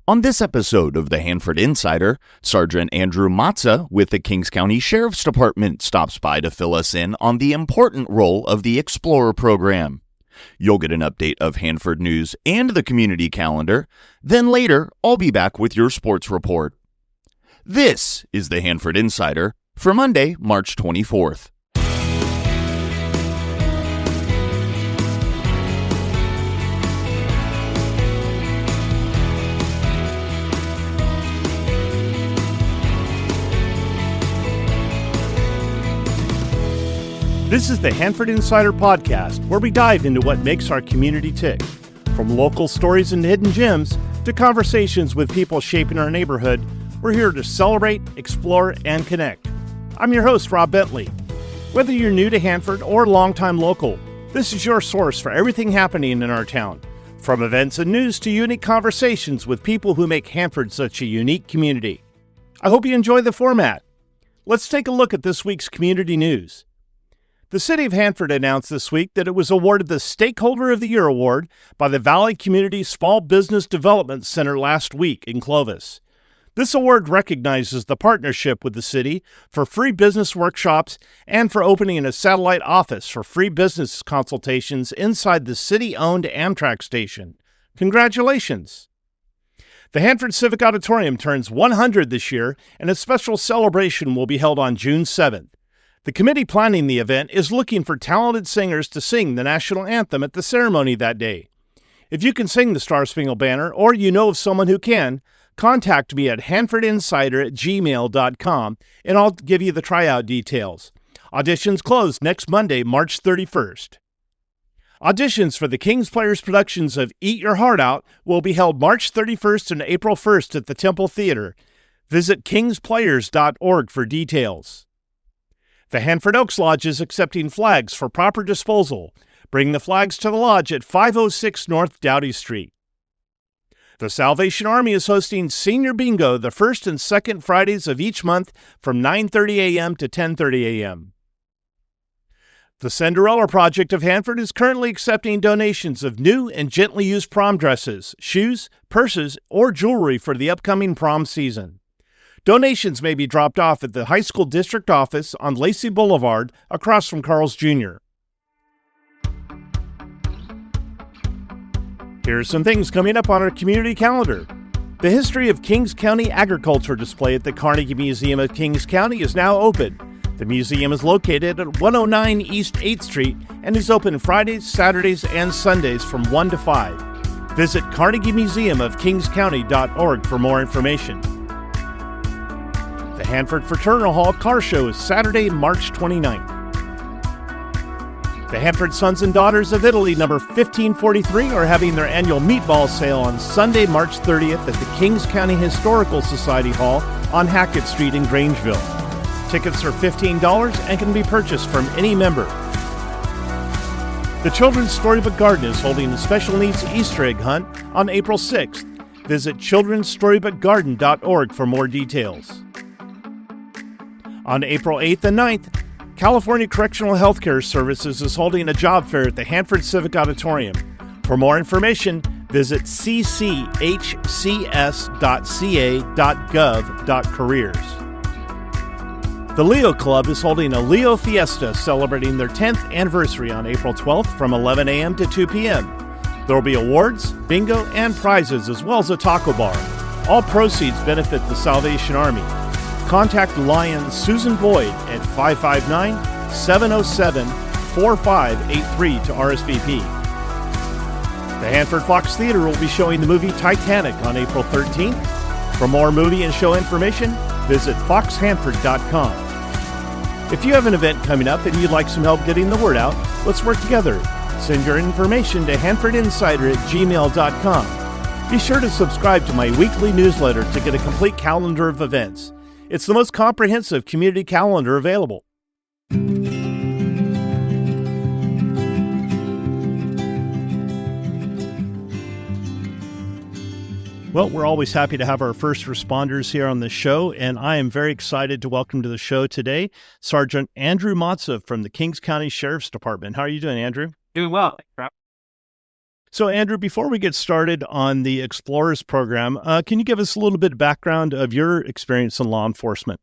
On this episode of the Hanford Insider, Sergeant Andrew Mazza with the Kings County Sheriff's Department stops by to fill us in on the important role of the Explorer program. You'll get an update of Hanford news and the community calendar. Then later, I'll be back with your sports report. This is the Hanford Insider for Monday, March 24th. This is the Hanford Insider Podcast, where we dive into what makes our community tick. From local stories and hidden gems to conversations with people shaping our neighborhood, we're here to celebrate, explore, and connect. I'm your host, Rob Bentley. Whether you're new to Hanford or longtime local, this is your source for everything happening in our town. From events and news to unique conversations with people who make Hanford such a unique community. I hope you enjoy the format. Let's take a look at this week's community news. The City of Hanford announced this week that it was awarded the Stakeholder of the Year Award by the Valley Community Small Business Development Center last week in Clovis. This award recognizes the partnership with the city for free business workshops and for opening a satellite office for free business consultations inside the city-owned Amtrak station. Congratulations! The Hanford Civic Auditorium turns 100 this year, and a special celebration will be held on June 7th. The committee planning the event is looking for talented singers to sing the national anthem at the ceremony that day. If you can sing the Star Spangled Banner or you know of someone who can, contact me at hanfordinsider@gmail.com and I'll give you the tryout details. Auditions close next Monday, March 31st. Auditions for the Kings Players productions of Eat Your Heart Out will be held March 31st and April 1st at the Temple Theater. Visit kingsplayers.org for details. The Hanford Oaks Lodge is accepting flags for proper disposal. Bring the flags to the lodge at 506 North Doughty Street. The Salvation Army is hosting Senior Bingo the first and second Fridays of each month from 9:30 a.m. to 10:30 a.m. The Cinderella Project of Hanford is currently accepting donations of new and gently used prom dresses, shoes, purses, or jewelry for the upcoming prom season. Donations may be dropped off at the high school district office on Lacey Boulevard across from Carl's Jr. Here are some things coming up on our community calendar. The History of Kings County Agriculture display at the Carnegie Museum of Kings County is now open. The museum is located at 109 East 8th Street and is open Fridays, Saturdays, and Sundays from 1 to 5. Visit CarnegieMuseumofKingsCounty.org for more information. The Hanford Fraternal Hall Car Show is Saturday, March 29th. The Hanford Sons and Daughters of Italy, number 1543, are having their annual meatball sale on Sunday, March 30th at the Kings County Historical Society Hall on Hackett Street in Grangeville. Tickets are $15 and can be purchased from any member. The Children's Storybook Garden is holding a special needs Easter egg hunt on April 6th. Visit children'sstorybookgarden.org for more details. On April 8th and 9th, California Correctional Healthcare Services is holding a job fair at the Hanford Civic Auditorium. For more information, visit cchca.ca.gov.careers. The Leo Club is holding a Leo Fiesta celebrating their 10th anniversary on April 12th from 11 a.m. to 2 p.m. There will be awards, bingo, and prizes, as well as a taco bar. All proceeds benefit the Salvation Army. Contact Lion Susan Boyd at 559-707-4583 to RSVP. The Hanford Fox Theater will be showing the movie Titanic on April 13th. For more movie and show information, visit foxhanford.com. If you have an event coming up and you'd like some help getting the word out, let's work together. Send your information to hanfordinsider@gmail.com. Be sure to subscribe to my weekly newsletter to get a complete calendar of events. It's the most comprehensive community calendar available. Well, we're always happy to have our first responders here on the show, and I am very excited to welcome to the show today Sergeant Andrew Mazza from the Kings County Sheriff's Department. How are you doing, Andrew? Doing well. Thanks, Rob. So, Andrew, before we get started on the Explorers program, can you give us a little bit of background of your experience in law enforcement?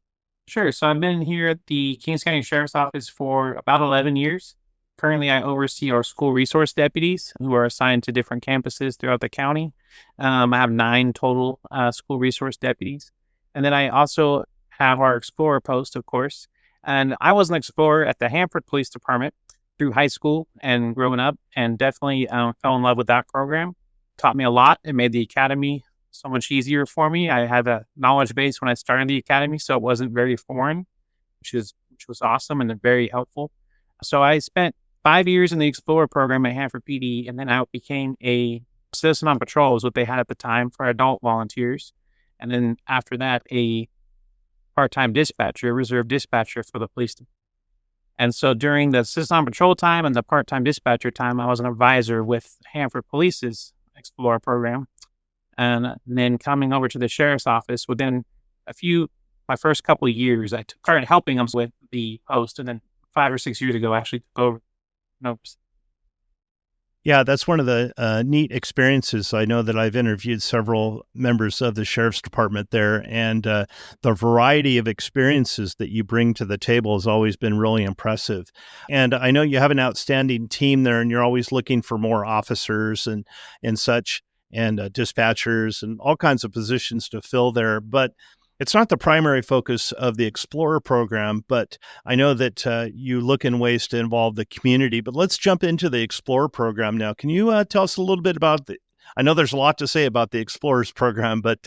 Sure. So I've been here at the Kings County Sheriff's Office for about 11 years. Currently, I oversee our school resource deputies who are assigned to different campuses throughout the county. I have 9 total school resource deputies. And then I also have our Explorer post, of course. And I was an Explorer at the Hanford Police Department through high school and growing up, and definitely fell in love with that program. Taught me a lot. It made the academy so much easier for me. I had a knowledge base when I started the academy, so it wasn't very foreign, which was awesome and very helpful. So I spent 5 years in the Explorer program at Hanford PD, and then I became a citizen on patrol, is what they had at the time for adult volunteers, and then after that, a part-time dispatcher, reserve dispatcher for the police. And so during the citizen on patrol time and the part-time dispatcher time, I was an advisor with Hanford Police's Explorer program. And then coming over to the sheriff's office within my first couple of years, I started helping them with the post. And then 5 or 6 years ago, I actually took over. Nope. Yeah, that's one of the neat experiences. I know that I've interviewed several members of the sheriff's department there, and the variety of experiences that you bring to the table has always been really impressive. And I know you have an outstanding team there, and you're always looking for more officers and such, and dispatchers and all kinds of positions to fill there. But it's not the primary focus of the Explorer program, but I know that you look in ways to involve the community. But let's jump into the Explorer program now. Can you tell us a little bit about I know there's a lot to say about the Explorers program, but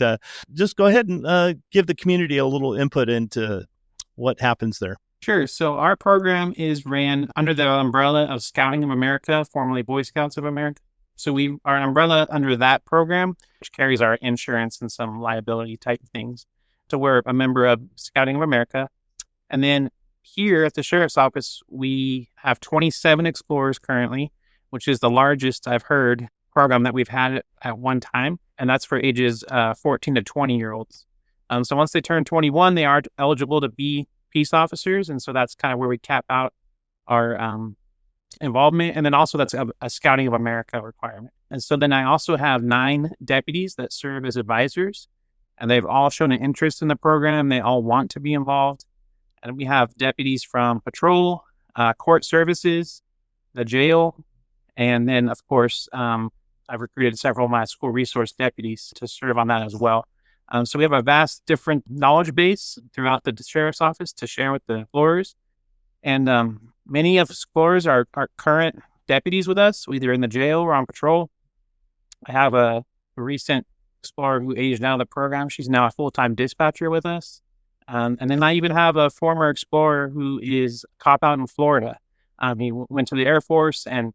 just go ahead and give the community a little input into what happens there. Sure. So our program is ran under the umbrella of Scouting of America, formerly Boy Scouts of America. So we are an umbrella under that program, which carries our insurance and some liability type of things. So we're a member of Scouting of America. And then here at the Sheriff's Office, we have 27 Explorers currently, which is the largest I've heard program that we've had at one time. And that's for ages 14 to 20-year-olds. So once they turn 21, they are eligible to be peace officers. And so that's kind of where we cap out our involvement. And then also that's a Scouting of America requirement. And so then I also have 9 deputies that serve as advisors. And they've all shown an interest in the program. They all want to be involved. And we have deputies from patrol, court services, the jail, and then, of course, I've recruited several of my school resource deputies to serve on that as well. So we have a vast different knowledge base throughout the sheriff's office to share with the explorers. And many of the explorers are current deputies with us, either in the jail or on patrol. I have a recent explorer who aged out of the program. She's now a full-time dispatcher with us. And then I even have a former explorer who is a cop out in Florida. He went to the Air Force and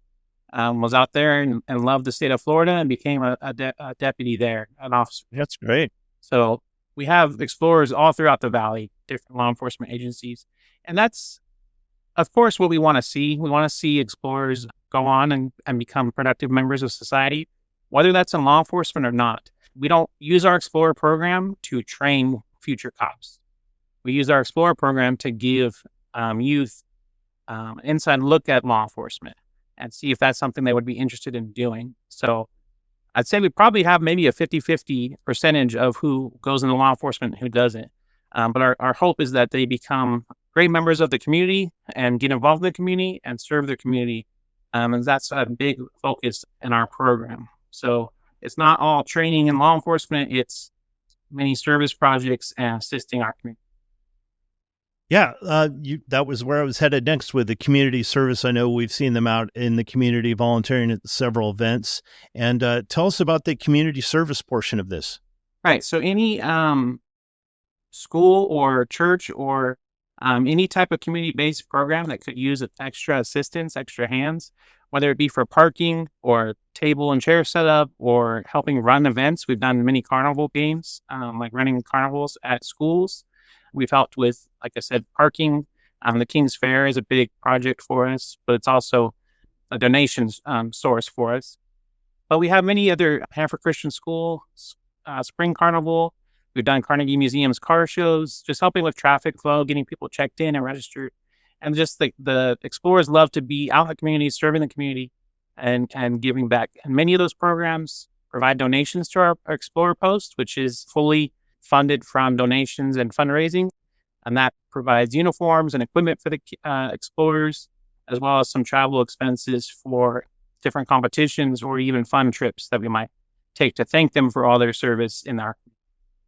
was out there and loved the state of Florida and became a deputy there, an officer. That's great. So we have explorers all throughout the valley, different law enforcement agencies. And that's, of course, what we want to see. We want to see explorers go on and become productive members of society, whether that's in law enforcement or not. We don't use our Explorer program to train future cops. We use our Explorer program to give youth an inside look at law enforcement and see if that's something they would be interested in doing. So I'd say we probably have maybe a 50-50 percentage of who goes into law enforcement and who doesn't. But our hope is that they become great members of the community and get involved in the community and serve their community. And that's a big focus in our program. So it's not all training in law enforcement. It's many service projects and assisting our community. Yeah, that was where I was headed next with the community service. I know we've seen them out in the community volunteering at several events. And tell us about the community service portion of this. Right. So any school or church or any type of community-based program that could use extra assistance, extra hands, whether it be for parking or table and chair setup or helping run events. We've done many carnival games, like running carnivals at schools. We've helped with, like I said, parking. The King's Fair is a big project for us, but it's also a donations source for us. But we have many other Hanford Christian School, Spring Carnival. We've done Carnegie Museum's car shows, just helping with traffic flow, getting people checked in and registered. And just the explorers love to be out in the community, serving the community. and giving back. And many of those programs provide donations to our Explorer Post, which is fully funded from donations and fundraising. And that provides uniforms and equipment for the explorers, as well as some travel expenses for different competitions or even fun trips that we might take to thank them for all their service in our.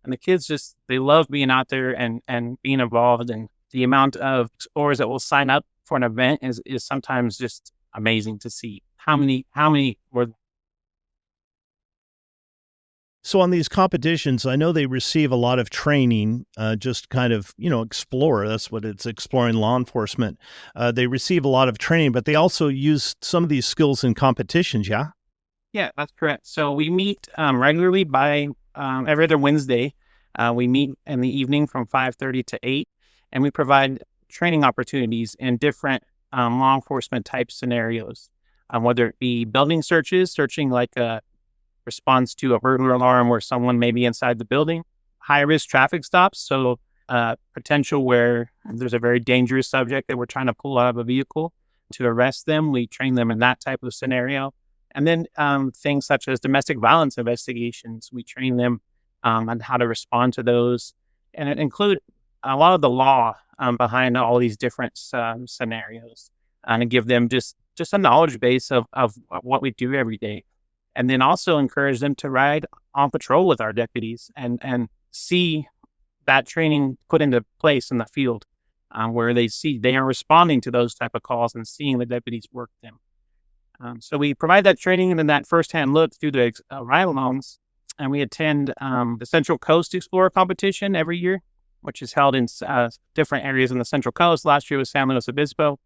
And the kids they love being out there and being involved. And the amount of explorers that will sign up for an event is sometimes just amazing to see. How many were. So on these competitions, I know they receive a lot of training, just kind of, explore. That's what it's, exploring law enforcement. They receive a lot of training, but they also use some of these skills in competitions, yeah? Yeah, that's correct. So we meet regularly by every other Wednesday. We meet in the evening from 5:30 to 8, and we provide training opportunities in different law enforcement type scenarios, whether it be building searches, searching like a response to a burglar alarm where someone may be inside the building, high risk traffic stops. So potential where there's a very dangerous subject that we're trying to pull out of a vehicle to arrest them. We train them in that type of scenario. And then things such as domestic violence investigations, we train them on how to respond to those, and it include a lot of the law behind all these different scenarios, and to give them just a knowledge base of what we do every day. And then also encourage them to ride on patrol with our deputies and see that training put into place in the field, where they are responding to those type of calls and seeing the deputies work them. So we provide that training and then that firsthand look through the ride-alongs, and we attend the Central Coast Explorer competition every year, which is held in different areas in the Central Coast. Last year was San Luis Obispo.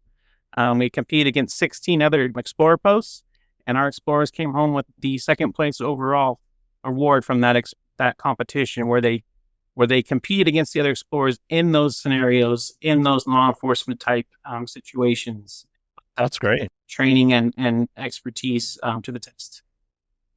We compete against 16 other Explorer posts, and our explorers came home with the second place overall award from that competition, where they compete against the other explorers in those scenarios, in those law enforcement type situations. That's great. Training and expertise to the test.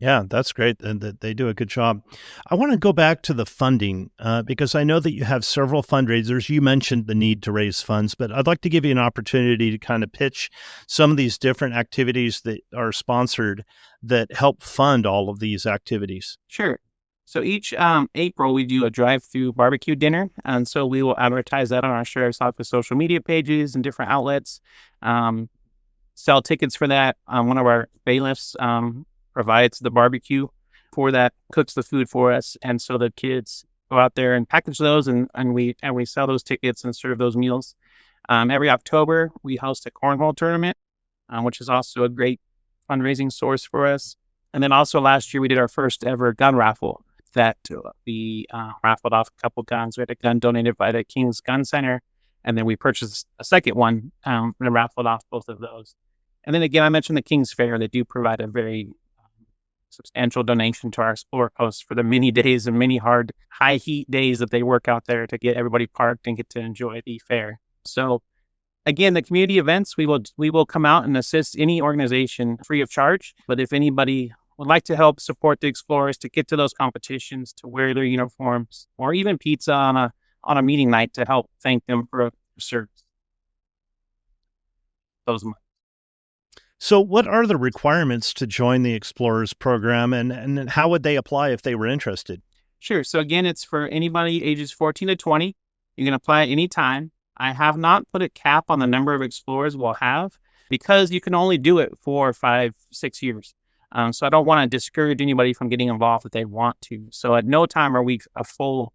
Yeah, that's great. And that they do a good job. I want to go back to the funding because I know that you have several fundraisers. You mentioned the need to raise funds, but I'd like to give you an opportunity to kind of pitch some of these different activities that are sponsored that help fund all of these activities. Sure. So each April, we do a drive-through barbecue dinner. And so we will advertise that on our Sheriff's Office social media pages and different outlets. Sell tickets for that. One of our bailiffs provides the barbecue for that, cooks the food for us. And so the kids go out there and package those, and we sell those tickets and serve those meals. Every October, we host a cornhole tournament, which is also a great fundraising source for us. And then also last year, we did our first ever gun raffle that we raffled off a couple guns. We had a gun donated by the King's Gun Center, and then we purchased a second one and raffled off both of those. And then again, I mentioned the King's Fair. They do provide a very substantial donation to our Explorer Post for the many days and many hard, high heat days that they work out there to get everybody parked and get to enjoy the fair. So again, the community events, we will come out and assist any organization free of charge. But if anybody would like to help support the explorers to get to those competitions, to wear their uniforms, or even pizza on a meeting night to help thank them for service, those months. So what are the requirements to join the Explorers program, and how would they apply if they were interested? Sure. So again, it's for anybody ages 14 to 20. You can apply at any time. I have not put a cap on the number of explorers we'll have because you can only do it for 5, 6 years. So I don't want to discourage anybody from getting involved if they want to. So at no time are we a full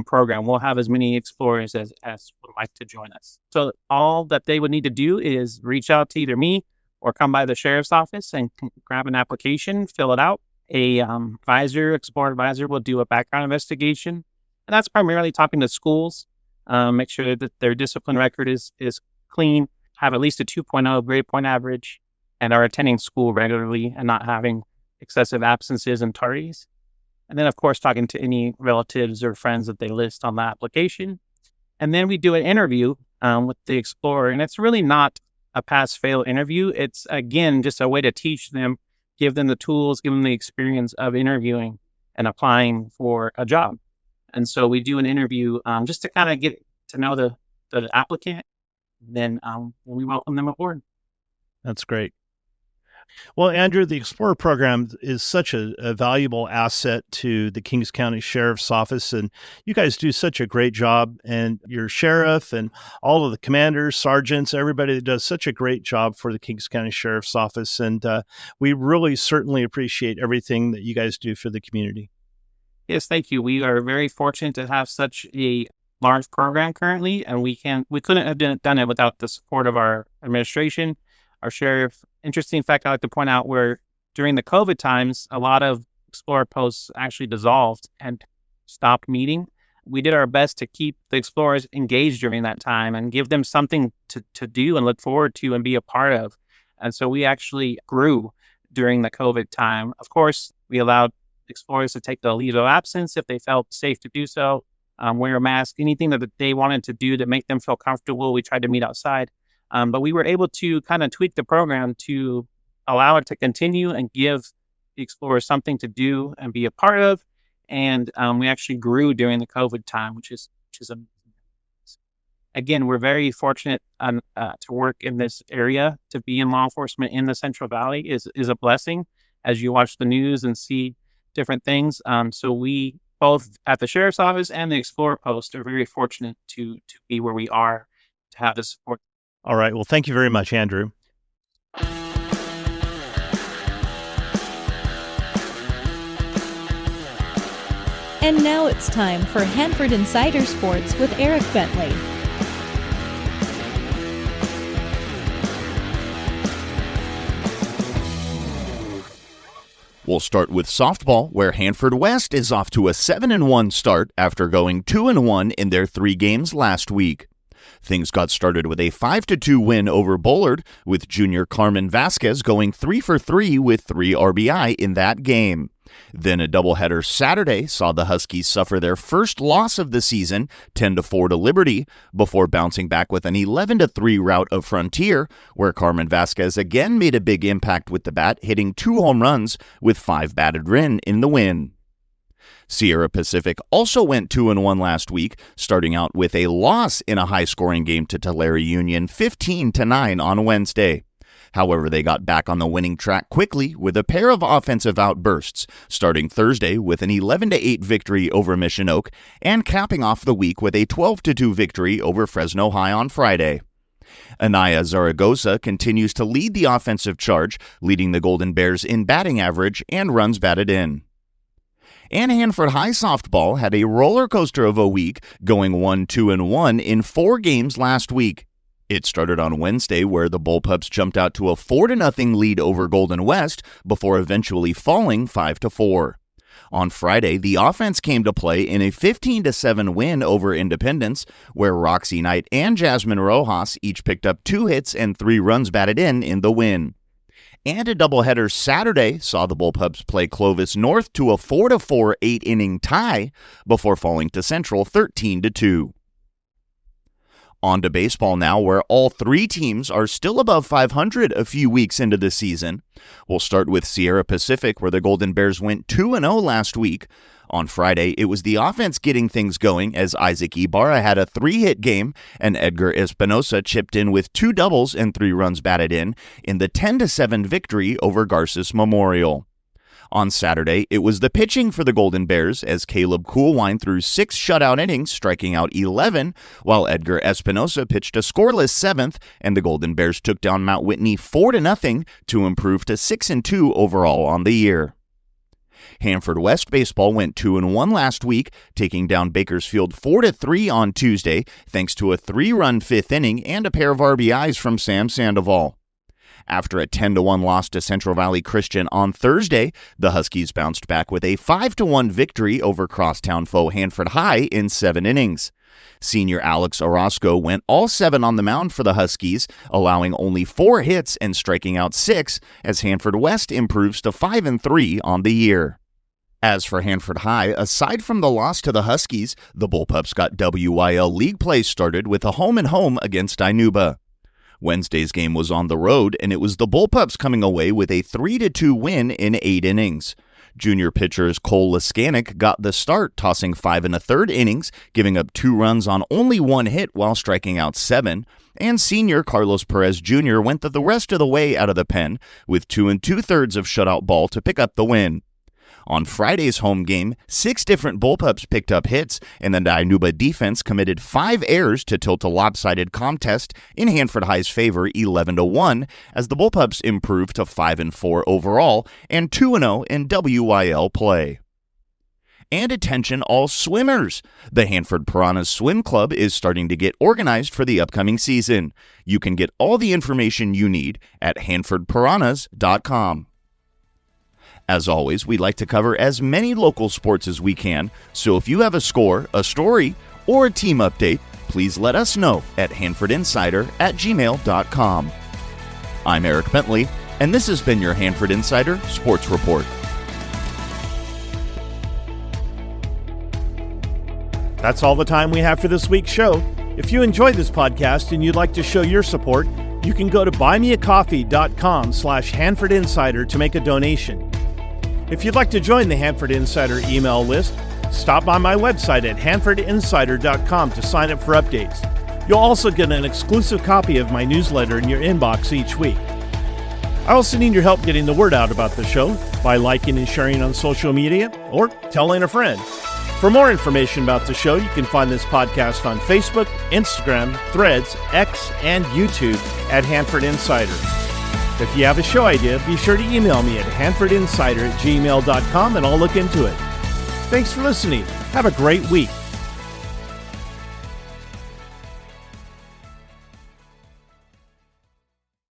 program. We'll have as many explorers as would like to join us. So all that they would need to do is reach out to either me or come by the sheriff's office and grab an application, fill it out. A explorer advisor will do a background investigation. And that's primarily talking to schools, make sure that their discipline record is clean, have at least a 2.0 grade point average, and are attending school regularly and not having excessive absences and tardies. And then, of course, talking to any relatives or friends that they list on the application. And then we do an interview with the explorer. And it's really not a pass-fail interview. It's, again, just a way to teach them, give them the tools, give them the experience of interviewing and applying for a job. And so we do an interview just to kind of get to know the applicant. Then we welcome them aboard. That's great. Well, Andrew, the Explorer program is such a valuable asset to the Kings County Sheriff's Office, and you guys do such a great job. And your sheriff and all of the commanders, sergeants, everybody that does such a great job for the Kings County Sheriff's Office. And we really certainly appreciate everything that you guys do for the community. Yes, thank you. We are very fortunate to have such a large program currently, and we couldn't have done it without the support of our administration, our sheriff. Interesting fact I like to point out where during the COVID times, a lot of Explorer posts actually dissolved and stopped meeting. We did our best to keep the Explorers engaged during that time and give them something to do and look forward to and be a part of. And so we actually grew during the COVID time. Of course, we allowed Explorers to take the leave of absence if they felt safe to do so, wear a mask, anything that they wanted to do to make them feel comfortable. We tried to meet outside. But we were able to kind of tweak the program to allow it to continue and give the Explorers something to do and be a part of. And we actually grew during the COVID time, which is amazing. Again, we're very fortunate to work in this area. To be in law enforcement in the Central Valley is a blessing, as you watch the news and see different things. So we both at the Sheriff's Office and the Explorer Post are very fortunate to be where we are, to have the support. All right. Well, thank you very much, Andrew. And now it's time for Hanford Insider Sports with Eric Bentley. We'll start with softball, where Hanford West is off to a 7-1 start after going 2-1 in their 3 games last week. Things got started with a 5-2 win over Bullard, with junior Carmen Vasquez going 3 for 3 with 3 RBI in that game. Then a doubleheader Saturday saw the Huskies suffer their first loss of the season, 10-4 to Liberty, before bouncing back with an 11-3 rout of Frontier, where Carmen Vasquez again made a big impact with the bat, hitting 2 home runs with 5 batted in the win. Sierra Pacific also went 2-1 last week, starting out with a loss in a high-scoring game to Tulare Union 15-9 on Wednesday. However, they got back on the winning track quickly with a pair of offensive outbursts, starting Thursday with an 11-8 victory over Mission Oak and capping off the week with a 12-2 victory over Fresno High on Friday. Anaya Zaragoza continues to lead the offensive charge, leading the Golden Bears in batting average and runs batted in. And Hanford High softball had a roller coaster of a week, going 1-2-1 in 4 games last week. It started on Wednesday, where the Bullpups jumped out to a 4-0 lead over Golden West before eventually falling 5-4. On Friday, the offense came to play in a 15-7 win over Independence, where Roxy Knight and Jasmine Rojas each picked up 2 hits and 3 runs batted in the win. And a doubleheader Saturday saw the Bullpups play Clovis North to a 4-4 8-inning tie before falling to Central 13-2. On to baseball now, where all 3 teams are still above 500 a few weeks into the season. We'll start with Sierra Pacific, where the Golden Bears went 2-0 last week. On Friday, it was the offense getting things going as Isaac Ibarra had a 3-hit game and Edgar Espinosa chipped in with 2 doubles and 3 runs batted in the 10-7 victory over Garces Memorial. On Saturday, it was the pitching for the Golden Bears as Caleb Coolwine threw 6 shutout innings, striking out 11, while Edgar Espinosa pitched a scoreless 7th, and the Golden Bears took down Mount Whitney 4-0 to improve to 6-2 overall on the year. Hanford West baseball went 2-1 last week, taking down Bakersfield 4-3 on Tuesday, thanks to a 3-run 5th inning and a pair of RBIs from Sam Sandoval. After a 10-1 loss to Central Valley Christian on Thursday, the Huskies bounced back with a 5-1 victory over crosstown foe Hanford High in 7 innings. Senior Alex Orozco went all 7 on the mound for the Huskies, allowing only 4 hits and striking out 6 as Hanford West improves to 5-3 on the year. As for Hanford High, aside from the loss to the Huskies, the Bullpups got WYL League play started with a home-and-home against Dinuba. Wednesday's game was on the road, and it was the Bullpups coming away with a 3-2 win in 8 innings. Junior pitchers Cole Laskanik got the start, tossing 5 1/3 innings, giving up 2 runs on only 1 hit while striking out 7, and senior Carlos Perez Jr. went the rest of the way out of the pen with 2 2/3 of shutout ball to pick up the win. On Friday's home game, 6 different bullpups picked up hits, and the Dinuba defense committed 5 errors to tilt a lopsided contest in Hanford High's favor 11-1, as the bullpups improved to 5-4 overall and 2-0 in WYL play. And attention all swimmers! The Hanford Piranhas Swim Club is starting to get organized for the upcoming season. You can get all the information you need at hanfordpiranhas.com. As always, we like to cover as many local sports as we can, so if you have a score, a story, or a team update, please let us know at hanfordinsider@gmail.com. I'm Eric Bentley, and this has been your Hanford Insider Sports Report. That's all the time we have for this week's show. If you enjoyed this podcast and you'd like to show your support, you can go to buymeacoffee.com/Hanford Insider to make a donation. If you'd like to join the Hanford Insider email list, stop by my website at hanfordinsider.com to sign up for updates. You'll also get an exclusive copy of my newsletter in your inbox each week. I also need your help getting the word out about the show by liking and sharing on social media or telling a friend. For more information about the show, you can find this podcast on Facebook, Instagram, Threads, X, and YouTube at Hanford Insider. If you have a show idea, be sure to email me at hanfordinsider@gmail.com and I'll look into it. Thanks for listening. Have a great week.